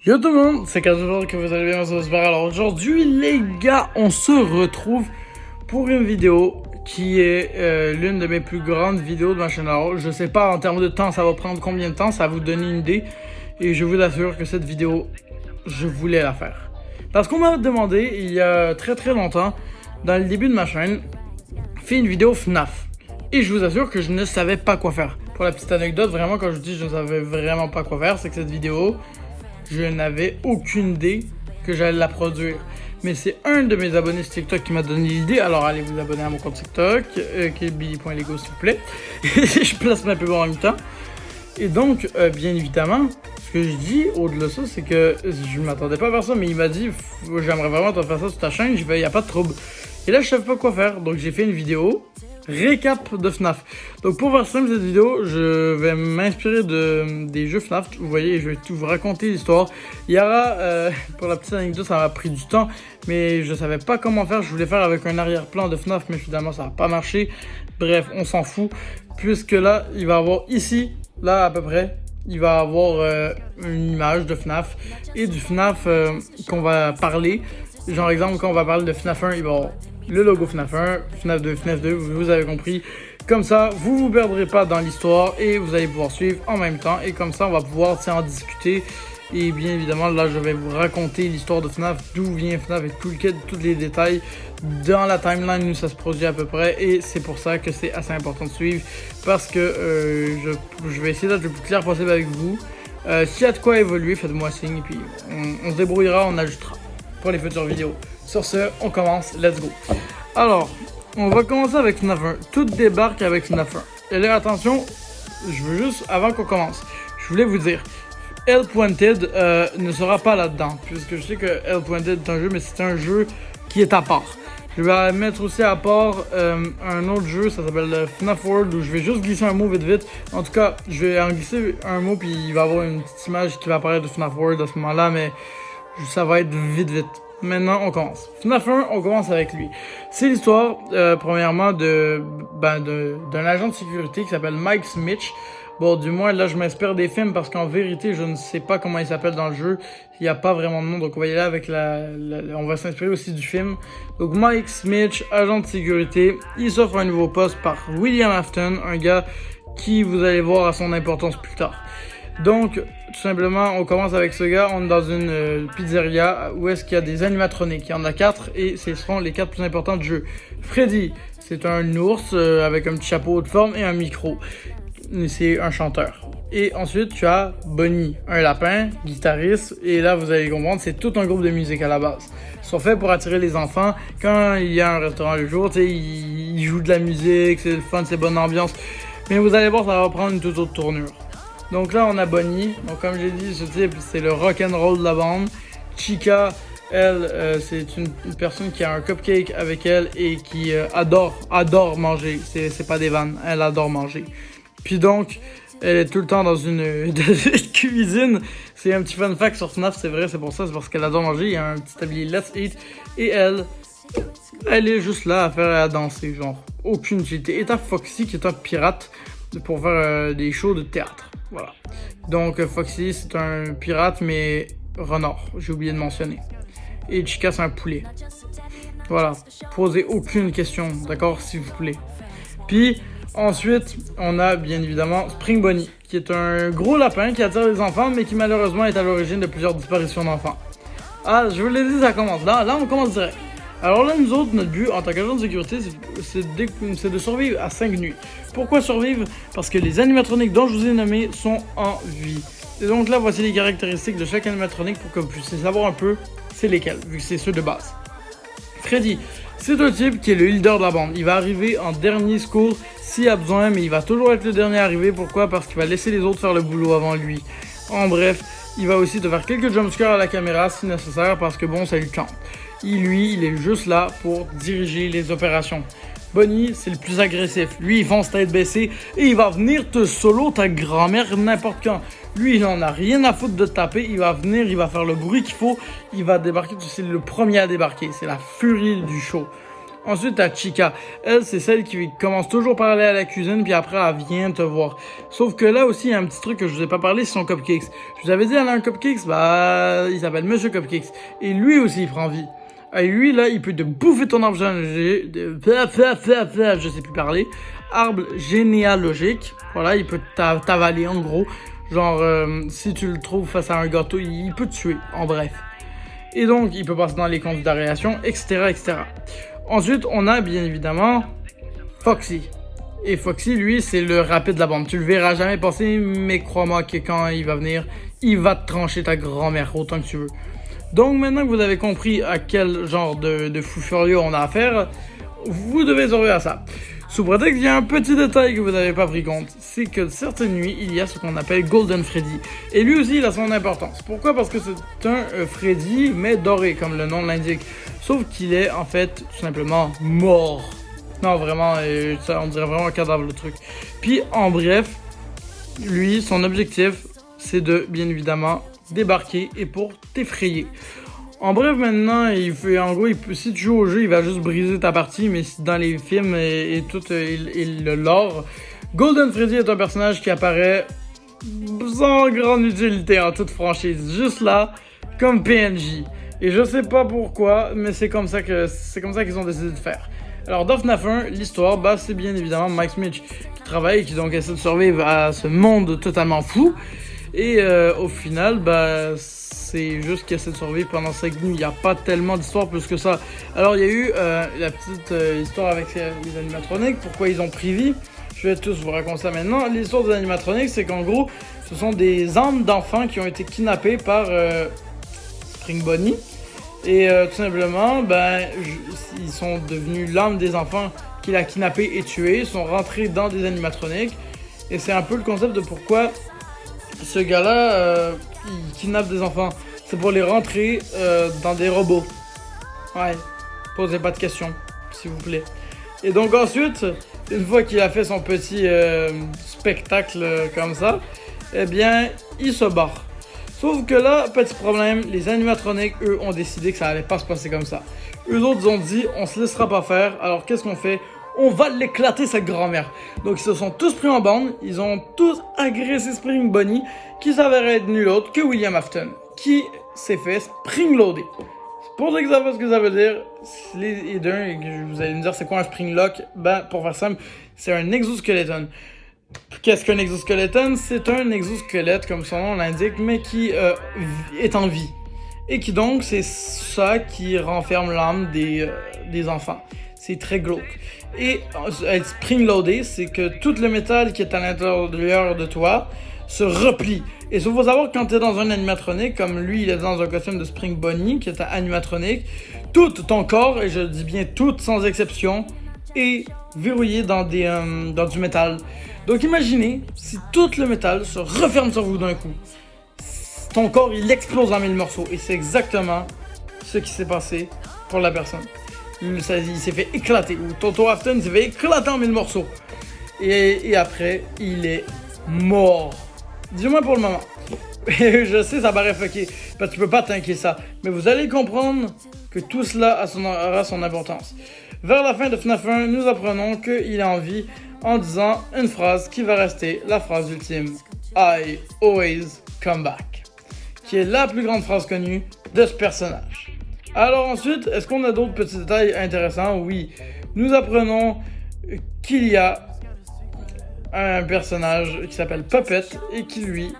Yo tout le monde, c'est Casual, que vous allez bien, ça va super. Alors aujourd'hui les gars, on se retrouve pour une vidéo qui est l'une de mes plus grandes vidéos de ma chaîne. Alors je sais pas en termes de temps ça va prendre combien de temps, ça va vous donner une idée. Et je vous assure que cette vidéo, je voulais la faire. Parce qu'on m'a demandé il y a très longtemps, dans le début de ma chaîne, fais une vidéo FNAF. Et je vous assure que je ne savais pas quoi faire. Pour la petite anecdote, vraiment quand je dis je ne savais vraiment pas quoi faire, c'est que cette vidéo, je n'avais aucune idée que j'allais la produire. Mais c'est un de mes abonnés sur TikTok qui m'a donné l'idée. Alors allez vous abonner à mon compte TikTok, qui est billy.lego s'il vous plaît. Je place ma pub en même temps. Et donc, bien évidemment, ce que je dis au-delà de ça, c'est que je ne m'attendais pas à faire ça, mais il m'a dit j'aimerais vraiment te faire ça sur ta chaîne. J'ai fait, y a pas de trouble. Et là, je savais pas quoi faire, donc j'ai fait une vidéo récap de FNAF. Donc pour faire simple cette vidéo, je vais m'inspirer des jeux FNAF, vous voyez, je vais tout vous raconter l'histoire. Il y aura, pour la petite anecdote, ça m'a pris du temps, mais je savais pas comment faire, je voulais faire avec un arrière-plan de FNAF, mais finalement ça n'a pas marché. Bref, on s'en fout, puisque là, il va y avoir ici, là à peu près, il va avoir une image de FNAF et du FNAF qu'on va parler. Genre exemple, quand on va parler de FNAF 1, il va y avoir le logo FNAF 1, FNAF 2, FNAF 2, vous avez compris. Comme ça, vous vous perdrez pas dans l'histoire et vous allez pouvoir suivre en même temps. Et comme ça, on va pouvoir en discuter. Et bien évidemment, là, je vais vous raconter l'histoire de FNAF, d'où vient FNAF et tous les détails dans la timeline où ça se produit à peu près. Et c'est pour ça que c'est assez important de suivre parce que je vais essayer d'être le plus clair possible avec vous. S'il y a de quoi évoluer, faites-moi signe et puis on se débrouillera, on ajoutera pour les futures vidéos. Sur ce, on commence, let's go. Alors, on va commencer avec FNAF 1. Tout débarque avec FNAF 1. Et là, attention, je veux juste, avant qu'on commence, je voulais vous dire, Help Wanted ne sera pas là-dedans, puisque je sais que Help Wanted est un jeu, mais c'est un jeu qui est à part. Je vais mettre aussi à part un autre jeu, ça s'appelle FNAF World, où je vais juste glisser un mot vite. En tout cas, je vais en glisser un mot, puis il va y avoir une petite image qui va apparaître de FNAF World à ce moment-là, mais ça va être vite. Maintenant, on commence. FNAF 1, on commence avec lui. C'est l'histoire, premièrement, d'un agent de sécurité qui s'appelle Mike Smith. Bon, du moins, là, je m'inspire des films parce qu'en vérité, je ne sais pas comment il s'appelle dans le jeu. Il n'y a pas vraiment de nom, donc on va y aller avec on va s'inspirer aussi du film. Donc, Mike Smith, agent de sécurité, il s'offre un nouveau poste par William Afton, un gars qui, vous allez voir, a son importance plus tard. Donc, tout simplement, on commence avec ce gars, on est dans une pizzeria où est-ce qu'il y a des animatroniques. Il y en a 4 et ce seront les 4 plus importants du jeu. Freddy, c'est un ours avec un petit chapeau de forme et un micro. C'est un chanteur. Et ensuite, tu as Bonnie, un lapin, guitariste. Et là, vous allez comprendre, c'est tout un groupe de musique à la base. Ils sont faits pour attirer les enfants. Quand il y a un restaurant le jour, ils jouent de la musique, c'est le fun, c'est bonne ambiance. Mais vous allez voir, ça va prendre une toute autre tournure. Donc là, on a Bonnie. Donc comme j'ai dit, ce type, c'est le rock'n'roll de la bande. Chica, elle, c'est une personne qui a un cupcake avec elle et qui adore manger. C'est pas des vannes, elle adore manger. Puis donc, elle est tout le temps dans une cuisine. C'est un petit fun fact sur FNAF, c'est vrai, c'est pour ça, c'est parce qu'elle adore manger. Il y a un petit tablier Let's Eat. Et elle est juste là à danser, genre. Aucune utilité. Et t'as Foxy qui est un pirate pour faire des shows de théâtre. Voilà. Donc Foxy c'est un pirate mais renard, j'ai oublié de mentionner. Et Chica c'est un poulet. Voilà. Posez aucune question, d'accord, s'il vous plaît. Puis ensuite on a bien évidemment Spring Bonnie, qui est un gros lapin qui attire les enfants mais qui malheureusement est à l'origine de plusieurs disparitions d'enfants. Ah, je vous l'ai dit, ça commence. Là on commence direct. Alors là, nous autres, notre but en tant qu'agent de sécurité, c'est de survivre à 5 nuits. Pourquoi survivre? Parce que les animatroniques dont je vous ai nommés sont en vie. Et donc là, voici les caractéristiques de chaque animatronique pour que vous puissiez savoir un peu c'est lesquels, vu que c'est ceux de base. Freddy, c'est un type qui est le leader de la bande. Il va arriver en dernier secours s'il y a besoin, mais il va toujours être le dernier arrivé. Pourquoi? Parce qu'il va laisser les autres faire le boulot avant lui. En bref, il va aussi te faire quelques jumpscares à la caméra si nécessaire, parce que bon, ça lui tente. Il est juste là pour diriger les opérations. Bonnie, c'est le plus agressif. Lui, il fonce tête baissée et il va venir te solo ta grand-mère n'importe quand. Lui, il en a rien à foutre de te taper. Il va venir, il va faire le bruit qu'il faut. Il va débarquer, c'est le premier à débarquer. C'est la furie du show. Ensuite, t'as Chica. Elle, c'est celle qui commence toujours par aller à la cuisine, puis après, elle vient te voir. Sauf que là aussi, il y a un petit truc que je vous ai pas parlé, c'est son cupcakes. Je vous avais dit, elle a un cupcakes, bah, il s'appelle Monsieur Cupcakes. Et lui aussi, il prend vie. Et lui, là, il peut te bouffer ton arbre généalogique, je sais plus parler, arbre généalogique. Voilà, il peut t'avaler, en gros. Genre, si tu le trouves face à un gâteau, il peut te tuer, en bref. Et donc, il peut passer dans les considérations, etc., etc. Ensuite, on a bien évidemment Foxy. Et Foxy, lui, c'est le rapide de la bande. Tu le verras jamais passer, mais crois-moi que quand il va venir, il va te trancher ta grand-mère autant que tu veux. Donc maintenant que vous avez compris à quel genre de fou furieux on a affaire, vous devez surveiller à ça. Sous prétexte qu'il y a un petit détail que vous n'avez pas pris compte, c'est que certaines nuits, il y a ce qu'on appelle Golden Freddy. Et lui aussi, il a son importance. Pourquoi? Parce que c'est un Freddy, mais doré, comme le nom l'indique. Sauf qu'il est, en fait, tout simplement mort. Non, vraiment, ça, on dirait vraiment un cadavre, le truc. Puis, en bref, lui, son objectif, c'est de, bien évidemment, débarquer et pour t'effrayer. En bref, maintenant, en gros, si tu joues au jeu, il va juste briser ta partie, mais dans les films et tout le lore, Golden Freddy est un personnage qui apparaît sans grande utilité en toute franchise, juste là, comme PNJ. Et je sais pas pourquoi, mais c'est comme ça qu'ils ont décidé de faire. Alors, dans FNAF 1, l'histoire, c'est bien évidemment Mike Smith qui travaille et qui donc essaie de survivre à ce monde totalement fou. Et au final, c'est juste qu'il essaie de survivre pendant 5 nuits. Il n'y a pas tellement d'histoire plus que ça. Alors, il y a eu la petite histoire avec les animatroniques, pourquoi ils ont pris vie. Je vais tous vous raconter ça maintenant. L'histoire des animatroniques, c'est qu'en gros, ce sont des âmes d'enfants qui ont été kidnappés par Spring Bonnie. Et tout simplement, ils sont devenus l'âme des enfants qu'il a kidnappés et tués. Ils sont rentrés dans des animatroniques. Et c'est un peu le concept de pourquoi ce gars-là, il kidnappe des enfants. C'est pour les rentrer dans des robots. Ouais, posez pas de questions, s'il vous plaît. Et donc ensuite, une fois qu'il a fait son petit spectacle comme ça, eh bien, il se barre. Sauf que là, petit problème, les animatroniques, eux, ont décidé que ça allait pas se passer comme ça. Eux autres ont dit, on se laissera pas faire, alors qu'est-ce qu'on fait? On va l'éclater, cette grand-mère. Donc ils se sont tous pris en bande, ils ont tous agressé Spring Bonnie, qui s'avérait être nul autre que William Afton, qui s'est fait spring-loader. Pour ceux qui savent pas ce que ça veut dire, vous allez me dire c'est quoi un spring lock? Pour faire simple, c'est un exoskeleton. Qu'est-ce qu'un exoskeleton? C'est un exosquelette, comme son nom l'indique, mais qui est en vie. Et qui donc, c'est ça qui renferme l'âme des enfants. C'est très glauque. Et être spring-loadé, c'est que tout le métal qui est à l'intérieur de toi se replie. Et il faut savoir que quand tu es dans un animatronique, comme lui, il est dans un costume de Spring Bonnie, qui est un animatronique, tout ton corps, et je dis bien tout sans exception, est verrouillé dans du métal. Donc imaginez si tout le métal se referme sur vous d'un coup. Ton corps, il explose en 1000 morceaux. Et c'est exactement ce qui s'est passé pour la personne. Il s'est fait éclater. Ou Toto Afton s'est fait éclater en 1000 morceaux. Et après, il est mort. Du moins pour le moment. Je sais, ça paraît fucké. Parce que tu peux pas tanker ça. Mais vous allez comprendre que tout cela aura son importance. Vers la fin de FNAF 1, nous apprenons qu'il est en vie en disant une phrase qui va rester la phrase ultime. I always come back. Qui est la plus grande phrase connue de ce personnage. Alors ensuite, est-ce qu'on a d'autres petits détails intéressants? Oui. Nous apprenons qu'il y a un personnage qui s'appelle Puppet et qui lui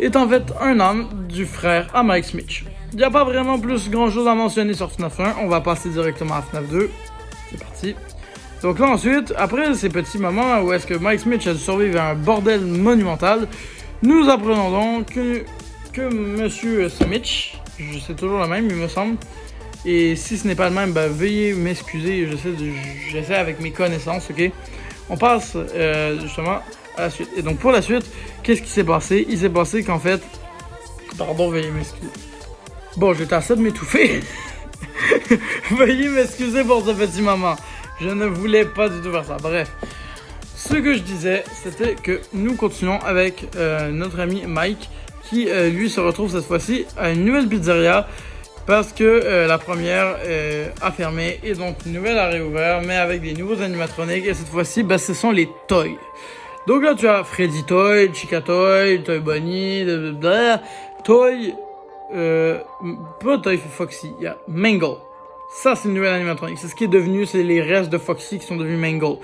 est en fait un âme du frère à Mike Smith. Il n'y a pas vraiment plus grand chose à mentionner sur FNAF 1, on va passer directement à FNAF 2. C'est parti. Donc là ensuite, après ces petits moments où est-ce que Mike Smith a dû survivre à un bordel monumental, nous apprenons donc que Monsieur Smith, je sais toujours le même il me semble, et si ce n'est pas le même, veuillez m'excuser, j'essaie avec mes connaissances, ok? On passe justement à la suite. Et donc pour la suite, qu'est-ce qui s'est passé? Il s'est passé qu'en fait, pardon, veuillez m'excuser. Bon, j'étais assez de m'étouffer. Veuillez m'excuser pour ce petit moment. Je ne voulais pas du tout faire ça. Bref, ce que je disais, c'était que nous continuons avec notre ami Mike, qui lui se retrouve cette fois-ci à une nouvelle pizzeria Parce que la première a fermé et donc une nouvelle a réouvert, mais avec des nouveaux animatroniques. Et cette fois-ci, ben, ce sont les toys. Donc là, tu as Freddy Toy, Chica Toy, Toy Bunny, blablabla, Toy, pas Toy Foxy, il y a Mangle. Ça, c'est une nouvelle animatronique. C'est ce qui est devenu, c'est les restes de Foxy qui sont devenus Mangle.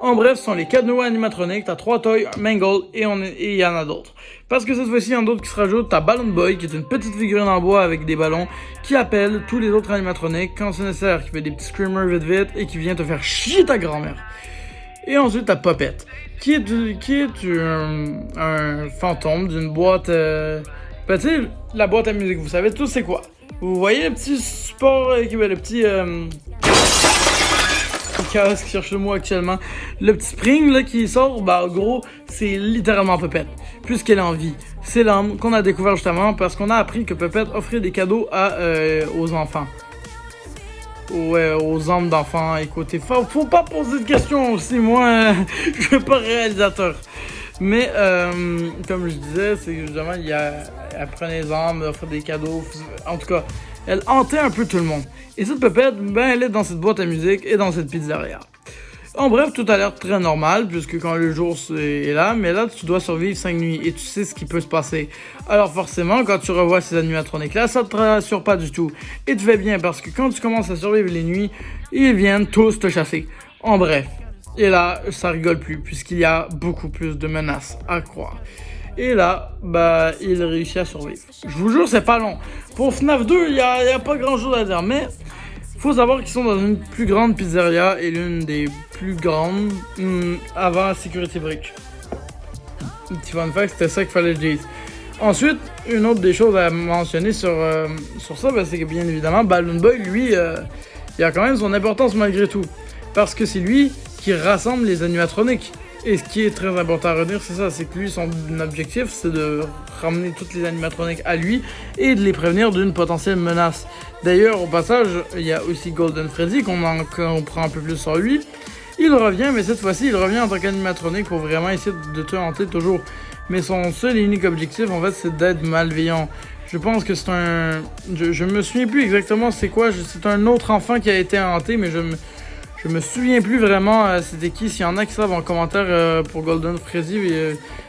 En bref, ce sont les 4 nouveaux animatroniques. T'as 3 Toy, Mangle et il y en a d'autres. Parce que cette fois-ci, il y en a d'autres qui se rajoutent. T'as Balloon Boy, qui est une petite figurine en bois avec des ballons, qui appelle tous les autres animatroniques quand c'est nécessaire, qui fait des petits screamers vite vite et qui vient te faire chier ta grand-mère. Et ensuite, t'as Puppet, qui est un fantôme d'une boîte... Ben, tu sais, la boîte à musique, vous savez tous c'est quoi. Vous voyez le petit support, le petit... chaos qui cherche le mot actuellement. Le petit spring là qui sort, bah en gros, c'est littéralement Puppet, puisqu'elle est en vie. C'est l'âme qu'on a découvert justement parce qu'on a appris que Puppet offrait des cadeaux aux enfants. Ouais, aux âmes d'enfants. Écoutez, faut pas poser de questions aussi, moi, je suis pas réalisateur. Mais, comme je disais, c'est que justement, elle prenait les âmes, elle offrait des cadeaux, en tout cas, elle hantait un peu tout le monde. Et cette Puppet, ben, elle est dans cette boîte à musique et dans cette pizzeria. En bref, tout a l'air très normal, puisque quand le jour est là, mais là, tu dois survivre 5 nuits, et tu sais ce qui peut se passer. Alors forcément, quand tu revois ces animatroniques-là, ça te rassure pas du tout. Et tu fais bien, parce que quand tu commences à survivre les nuits, ils viennent tous te chasser. En bref. Et là, ça rigole plus, puisqu'il y a beaucoup plus de menaces à croire. Et là, bah, il réussit à survivre. Je vous jure, c'est pas long. Pour FNAF 2, il y a pas grand chose à dire, mais faut savoir qu'ils sont dans une plus grande pizzeria et l'une des plus grandes avant Security Breach. Petit fun fact, c'était ça qu'il fallait que je dise. Ensuite, une autre des choses à mentionner sur ça, bah, c'est que bien évidemment, Balloon Boy, lui, il a quand même son importance malgré tout. Parce que c'est lui qui rassemble les animatroniques. Et ce qui est très important à retenir, c'est ça, c'est que lui, son objectif, c'est de ramener toutes les animatroniques à lui et de les prévenir d'une potentielle menace. D'ailleurs, au passage, il y a aussi Golden Freddy, qu'on en comprend un peu plus sur lui. Il revient, mais cette fois-ci, il revient en tant qu'animatronique pour vraiment essayer de te hanter toujours. Mais son seul et unique objectif, en fait, c'est d'être malveillant. Je pense que c'est un... Je me souviens plus exactement c'est quoi, c'est un autre enfant qui a été hanté, mais je me souviens plus vraiment c'était qui. S'il y en a qui savent en commentaire pour Golden Freddy,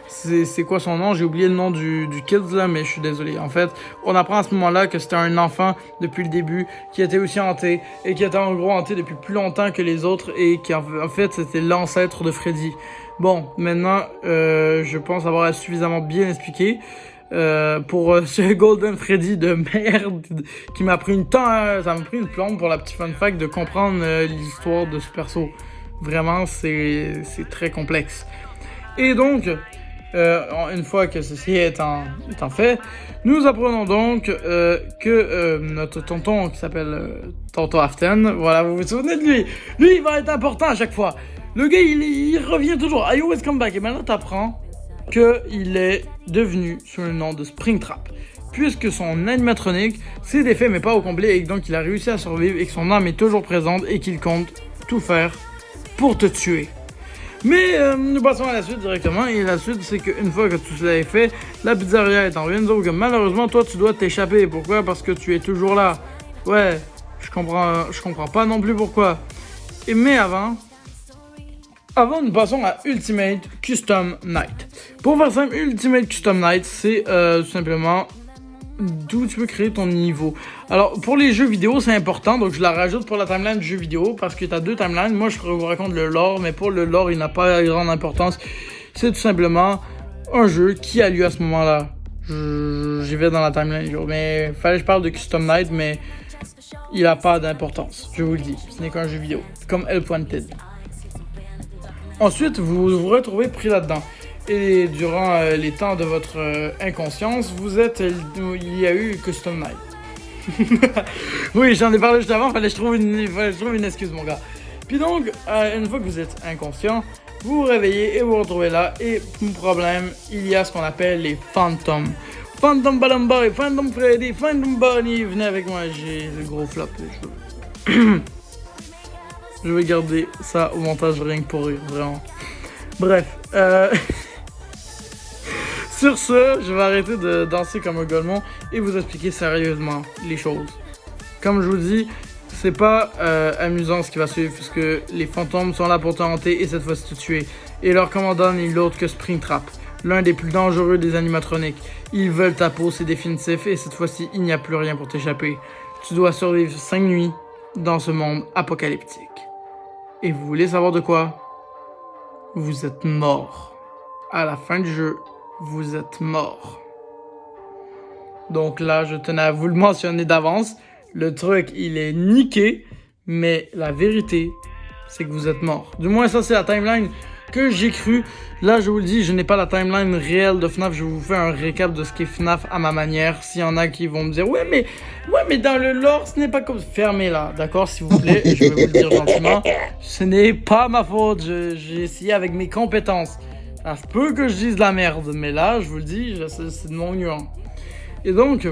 c'est quoi son nom? J'ai oublié le nom du kid là, mais je suis désolé. En fait, on apprend à ce moment-là que c'était un enfant depuis le début qui était aussi hanté et qui était en gros hanté depuis plus longtemps que les autres et qui en fait c'était l'ancêtre de Freddy. Bon, maintenant je pense avoir suffisamment bien expliqué. Pour ce Golden Freddy de merde qui m'a pris ça m'a pris une plombe pour la petite fun fact de comprendre l'histoire de ce perso. Vraiment, c'est très complexe. Et donc, une fois que ceci est en fait, nous apprenons donc que notre tonton qui s'appelle Tonton Aften, voilà, vous vous souvenez de lui? Lui, il va être important à chaque fois. Le gars, il revient toujours. I always come back. Et maintenant, t'apprends qu'il est devenu sous le nom de Springtrap, puisque son animatronique s'est défait mais pas au complet et donc il a réussi à survivre et que son âme est toujours présente et qu'il compte tout faire pour te tuer. Mais nous passons à la suite directement et la suite c'est qu'une fois que tout cela est fait, la pizzeria est en ruine, donc malheureusement toi tu dois t'échapper. Pourquoi? Parce que tu es toujours là. Ouais, je comprends pas non plus pourquoi. Mais avant, nous passons à Ultimate Custom Night. Pour faire simple, Ultimate Custom Night, c'est tout simplement d'où tu peux créer ton niveau. Alors, pour les jeux vidéo, c'est important, donc je la rajoute pour la timeline du jeu vidéo, parce que tu as deux timelines. Moi, je vous raconte le lore, mais pour le lore, il n'a pas grande importance. C'est tout simplement un jeu qui a lieu à ce moment-là. J'y vais dans la timeline, mais fallait que je parle de Custom Night, mais il n'a pas d'importance, je vous le dis. Ce n'est qu'un jeu vidéo, comme Help Wanted. Ensuite, vous vous retrouvez pris là-dedans. Et durant les temps de votre inconscience, il y a eu Custom Night. Oui, j'en ai parlé juste avant, fallait que je trouve une excuse, mon gars. Puis donc, une fois que vous êtes inconscient, vous vous réveillez et vous vous retrouvez là. Et problème, il y a ce qu'on appelle les fantômes. Phantom Balloon Boy, Phantom Freddy, Phantom Bunny, venez avec moi, j'ai le gros flop. Je vais garder ça au montage rien que pour rire, vraiment. Bref, sur ce, je vais arrêter de danser comme un golemon et vous expliquer sérieusement les choses. Comme je vous dis, c'est pas amusant ce qui va suivre, puisque les fantômes sont là pour te hanter et cette fois-ci te tuer. Et leur commandant n'est l'autre que Springtrap, l'un des plus dangereux des animatroniques. Ils veulent ta peau, c'est définitif, et cette fois-ci, il n'y a plus rien pour t'échapper. Tu dois survivre 5 nuits dans ce monde apocalyptique. Et vous voulez savoir de quoi? Vous êtes mort. À la fin du jeu, vous êtes mort. Donc là, je tenais à vous le mentionner d'avance. Le truc, il est niqué, mais la vérité, c'est que vous êtes mort. Du moins, ça, c'est la timeline que j'ai cru. Là, je vous le dis, je n'ai pas la timeline réelle de FNAF. Je vous fais un récap de ce qu'est FNAF à ma manière. S'il y en a qui vont me dire, ouais, mais dans le lore, ce n'est pas comme... Fermez-la, d'accord, s'il vous plaît. Je vais vous le dire gentiment. Ce n'est pas ma faute. J'ai essayé avec mes compétences. Ça se peut que je dise de la merde, mais là, je vous le dis, c'est de mon nuance. Et donc,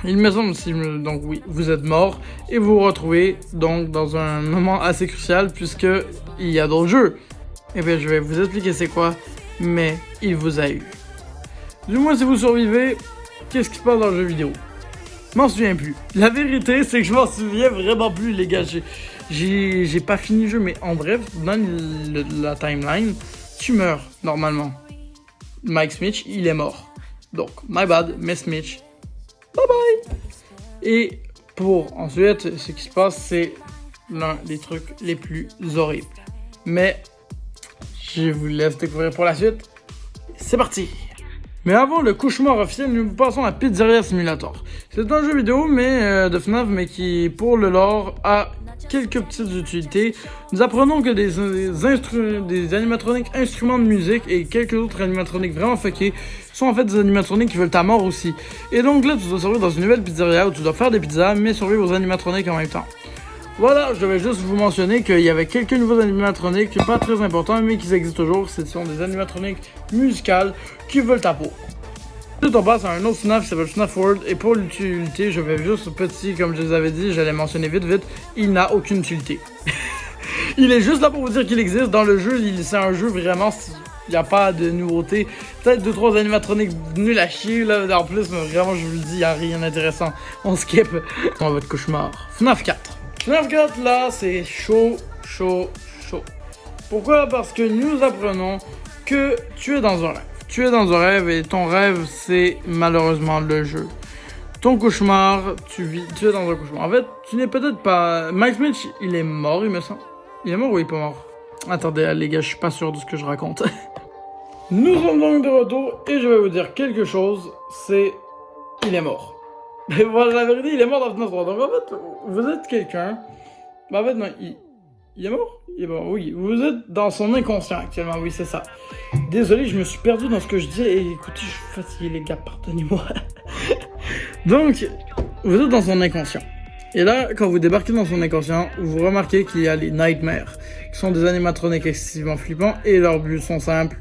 il me semble, donc oui, vous êtes mort et vous vous retrouvez donc dans un moment assez crucial puisque il y a d'autres jeux. Et bien, je vais vous expliquer c'est quoi, mais il vous a eu. Du moins, si vous survivez, qu'est-ce qui se passe dans le jeu vidéo? Je m'en souviens plus. La vérité, c'est que je m'en souviens vraiment plus, les gars. J'ai pas fini le jeu, mais en bref, dans la timeline, tu meurs normalement. Mike Smith, il est mort. Donc, my bad, Miss Mitch. Bye bye! Et pour ensuite, ce qui se passe, c'est l'un des trucs les plus horribles. Mais, je vous laisse découvrir pour la suite. C'est parti! Mais avant le cauchemar officiel, nous passons à Pizzeria Simulator. C'est un jeu vidéo de FNAF, mais qui, pour le lore, a quelques petites utilités. Nous apprenons que des animatroniques instruments de musique et quelques autres animatroniques vraiment fuckés sont en fait des animatroniques qui veulent ta mort aussi. Et donc là, tu dois survivre dans une nouvelle pizzeria où tu dois faire des pizzas, mais survivre aux animatroniques en même temps. Voilà, je vais juste vous mentionner qu'il y avait quelques nouveaux animatroniques, pas très importants, mais qui existent toujours. Ce sont des animatroniques musicales qui veulent ta peau. Ensuite, on passe à un autre FNAF qui s'appelle FNAF World. Et pour l'utilité, je vais juste petit, comme je les avais dit, j'allais mentionner vite. Il n'a aucune utilité. Il est juste là pour vous dire qu'il existe. Dans le jeu, c'est un jeu vraiment... Il n'y a pas de nouveauté. Peut-être 2-3 animatroniques nuls à chier là. En plus, mais vraiment, je vous le dis, il n'y a rien d'intéressant. On skip. On va être cauchemar. FNAF 4. FNAF 4, là, c'est chaud. Pourquoi? Parce que nous apprenons que tu es dans un rêve. Tu es dans un rêve et ton rêve, c'est malheureusement le jeu. Ton cauchemar, tu es dans un cauchemar. En fait, tu n'es peut-être pas... Mike Smith, il est mort, il me semble. Il est mort ou il est pas mort? Attendez, les gars, je suis pas sûr de ce que je raconte. Nous sommes donc de retour et je vais vous dire quelque chose, c'est... Il est mort. Voilà, la vérité, il est mort dans FNAF 3. Donc en fait, vous êtes quelqu'un... Bah en fait, non, il est mort? Il est mort, oui. Vous êtes dans son inconscient actuellement, oui, c'est ça. Désolé, je me suis perdu dans ce que je dis. Et écoutez, je suis fatigué, les gars, pardonnez-moi. Donc, vous êtes dans son inconscient. Et là, quand vous débarquez dans son inconscient, vous remarquez qu'il y a les Nightmares, qui sont des animatroniques excessivement flippants, et leurs buts sont simples.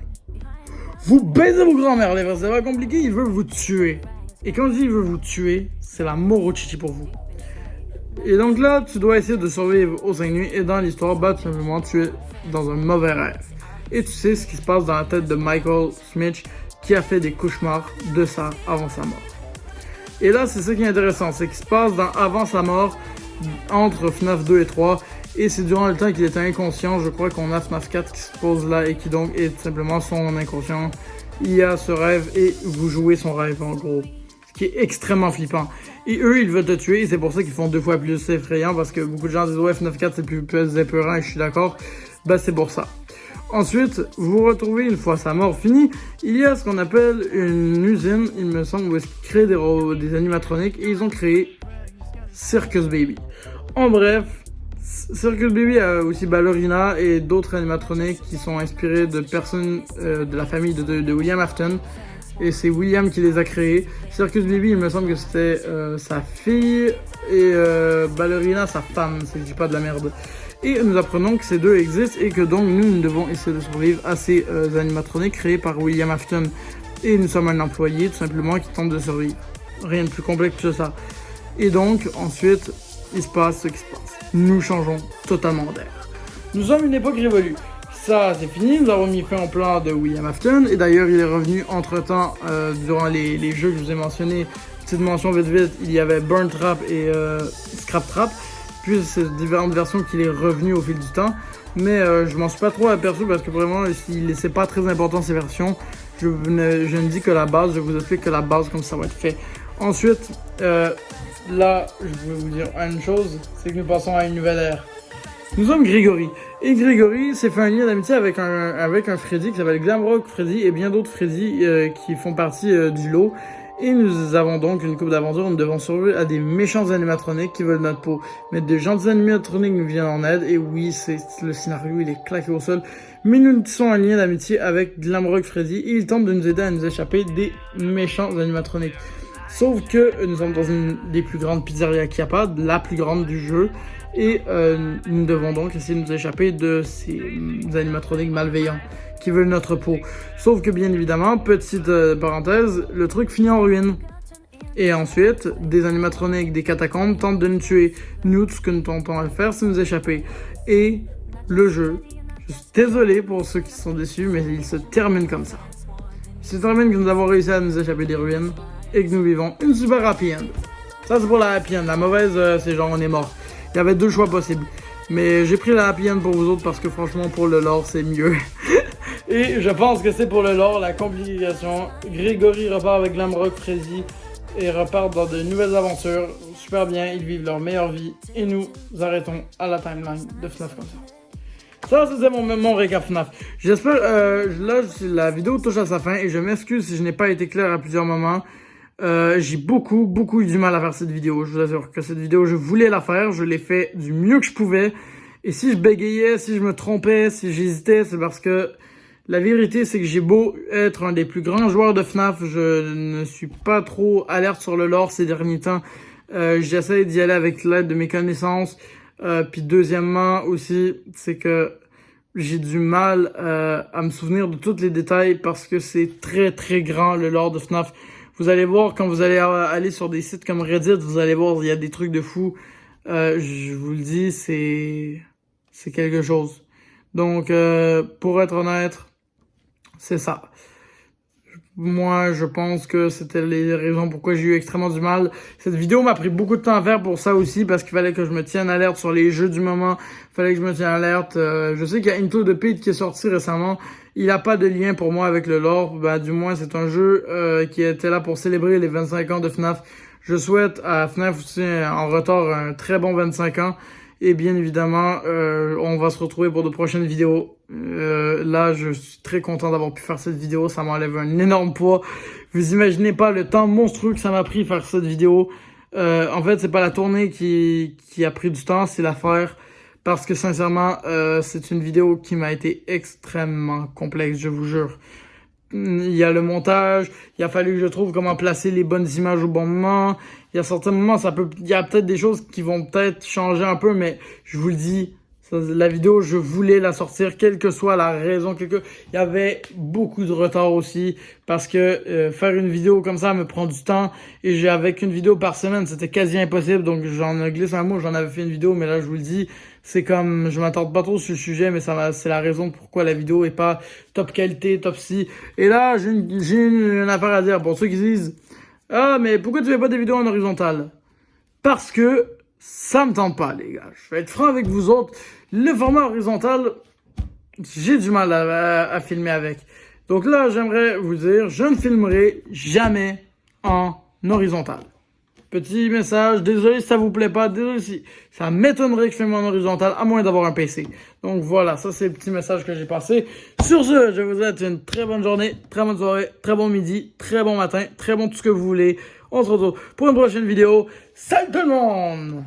Vous baisez vos grands-mères, les frères, c'est pas compliqué, ils veulent vous tuer. Et quand je dis ils veulent vous tuer, c'est la mort au chichi pour vous. Et donc là, tu dois essayer de survivre aux 5 nuits, et dans l'histoire, bah, tout simplement, tu es dans un mauvais rêve. Et tu sais ce qui se passe dans la tête de Michael Smith, qui a fait des cauchemars de ça avant sa mort. Et là, c'est ça qui est intéressant, c'est qu'il se passe avant sa mort, entre FNAF 2 et 3, et c'est durant le temps qu'il était inconscient. Je crois qu'on a FNAF 4 qui se pose là, et qui donc est tout simplement son inconscient. Il y a ce rêve, et vous jouez son rêve, en gros. Ce qui est extrêmement flippant. Et eux, ils veulent te tuer, et c'est pour ça qu'ils font 2 fois plus effrayant, parce que beaucoup de gens disent, ouais, FNAF 4 c'est plus épeurant, et je suis d'accord. Bah, c'est pour ça. Ensuite, vous vous retrouvez, une fois sa mort finie, il y a ce qu'on appelle une usine, il me semble, où ils créent des animatroniques, et ils ont créé Circus Baby. En bref, Circus Baby a aussi Ballerina et d'autres animatroniques qui sont inspirés de personnes de la famille de William Afton. Et c'est William qui les a créés. Circus Baby, il me semble que c'était sa fille et Ballerina, sa femme, si je dis pas de la merde. Et nous apprenons que ces deux existent et que donc nous devons essayer de survivre à ces animatroniques créés par William Afton. Et nous sommes un employé tout simplement qui tente de survivre. Rien de plus complexe que ça. Et donc ensuite, il se passe ce qui se passe. Nous changeons totalement d'air. Nous sommes une époque révolue. Ça, c'est fini, nous avons mis fin au plan de William Afton, et d'ailleurs, il est revenu entre-temps, durant les jeux que je vous ai mentionnés, petite mention vite vite, il y avait Burn Trap et Scrap Trap, puis c'est différentes versions qu'il est revenu au fil du temps. Mais je m'en suis pas trop aperçu parce que vraiment, c'est pas très important ces versions. Je ne dis que la base, je vous explique que la base comme ça va être fait. Ensuite, là, je vais vous dire une chose, c'est que nous passons à une nouvelle ère. Nous sommes Grégory. Et Grégory s'est fait un lien d'amitié avec un Freddy qui s'appelle Glamrock Freddy et bien d'autres Freddy qui font partie du lot. Et nous avons donc une coupe d'aventures. Nous devons survivre à des méchants animatroniques qui veulent notre peau. Mais de gentils animatroniques nous viennent en aide. Et oui, le scénario, il est claqué au sol. Mais nous tissons un lien d'amitié avec Glamrock Freddy. Et il tente de nous aider à nous échapper des méchants animatroniques. Sauf que nous sommes dans une des plus grandes pizzerias qu'il n'y a pas, la plus grande du jeu. Et nous devons donc essayer de nous échapper de ces animatroniques malveillants qui veulent notre peau. Sauf que bien évidemment, petite parenthèse, le truc finit en ruine. Et ensuite, des animatroniques des catacombes tentent de nous tuer. Nous, tout ce que nous tentons à faire, c'est nous échapper. Et le jeu, je suis désolé pour ceux qui sont déçus, mais il se termine comme ça. Il se termine que nous avons réussi à nous échapper des ruines et que nous vivons une super happy end. Ça c'est pour la happy end, la mauvaise c'est genre on est mort. Il y avait deux choix possibles. Mais j'ai pris la happy end pour vous autres parce que franchement pour le lore c'est mieux. Et je pense que c'est pour le lore, la complication. Grégory repart avec Glamrock Freddy et repart dans de nouvelles aventures. Super bien, ils vivent leur meilleure vie. Et nous arrêtons à la timeline de FNAF comme ça. Ça c'était mon récap FNAF. J'espère, là la vidéo touche à sa fin et je m'excuse si je n'ai pas été clair à plusieurs moments. J'ai beaucoup eu du mal à faire cette vidéo. Je vous assure que cette vidéo, je voulais la faire. Je l'ai fait du mieux que je pouvais. Et si je bégayais, si je me trompais, si j'hésitais, c'est parce que la vérité, c'est que j'ai beau être un des plus grands joueurs de FNAF, je ne suis pas trop alerte sur le lore ces derniers temps. J'essaie d'y aller avec l'aide de mes connaissances. Puis deuxièmement aussi, c'est que j'ai du mal à me souvenir de tous les détails parce que c'est très grand le lore de FNAF. Vous allez voir quand vous allez aller sur des sites comme Reddit, vous allez voir il y a des trucs de fou. Je vous le dis, c'est quelque chose. Donc pour être honnête, c'est ça. Moi, je pense que c'était les raisons pourquoi j'ai eu extrêmement du mal. Cette vidéo m'a pris beaucoup de temps à faire pour ça aussi, parce qu'il fallait que je me tienne alerte sur les jeux du moment. Il fallait que je me tienne alerte. Je sais qu'il y a Into the Pit qui est sorti récemment. Il n'a pas de lien pour moi avec le lore. Ben, du moins, c'est un jeu qui était là pour célébrer les 25 ans de FNAF. Je souhaite à FNAF aussi en retard un très bon 25 ans. Et bien évidemment, on va se retrouver pour de prochaines vidéos. Là, je suis très content d'avoir pu faire cette vidéo. Ça m'enlève un énorme poids. Vous imaginez pas le temps monstrueux que ça m'a pris faire cette vidéo. En fait, c'est pas la tournée qui a pris du temps, c'est la faire. Parce que sincèrement, c'est une vidéo qui m'a été extrêmement complexe, je vous jure. Il y a le montage, il a fallu que je trouve comment placer les bonnes images au bon moment. Il y a certains moments, il y a peut-être des choses qui vont peut-être changer un peu, mais je vous le dis, la vidéo, je voulais la sortir, quelle que soit la raison, il y avait beaucoup de retard aussi, parce que faire une vidéo comme ça me prend du temps, et avec une vidéo par semaine, c'était quasi impossible, donc j'en glisse un mot, j'en avais fait une vidéo, mais là, je vous le dis, c'est comme, je m'attarde pas trop sur le sujet, mais c'est la raison pourquoi la vidéo est pas top qualité, top si. Et là, j'ai une affaire à dire pour ceux qui disent, ah, mais pourquoi tu fais pas des vidéos en horizontal? Parce que ça me tente pas, les gars. Je vais être franc avec vous autres. Le format horizontal, j'ai du mal à filmer avec. Donc là, j'aimerais vous dire, je ne filmerai jamais en horizontal. Petit message, désolé si ça vous plaît pas, désolé si ça m'étonnerait que je filme en horizontal, à moins d'avoir un PC. Donc voilà, ça c'est le petit message que j'ai passé. Sur ce, je vous souhaite une très bonne journée, très bonne soirée, très bon midi, très bon matin, très bon tout ce que vous voulez. On se retrouve pour une prochaine vidéo. Salut tout le monde!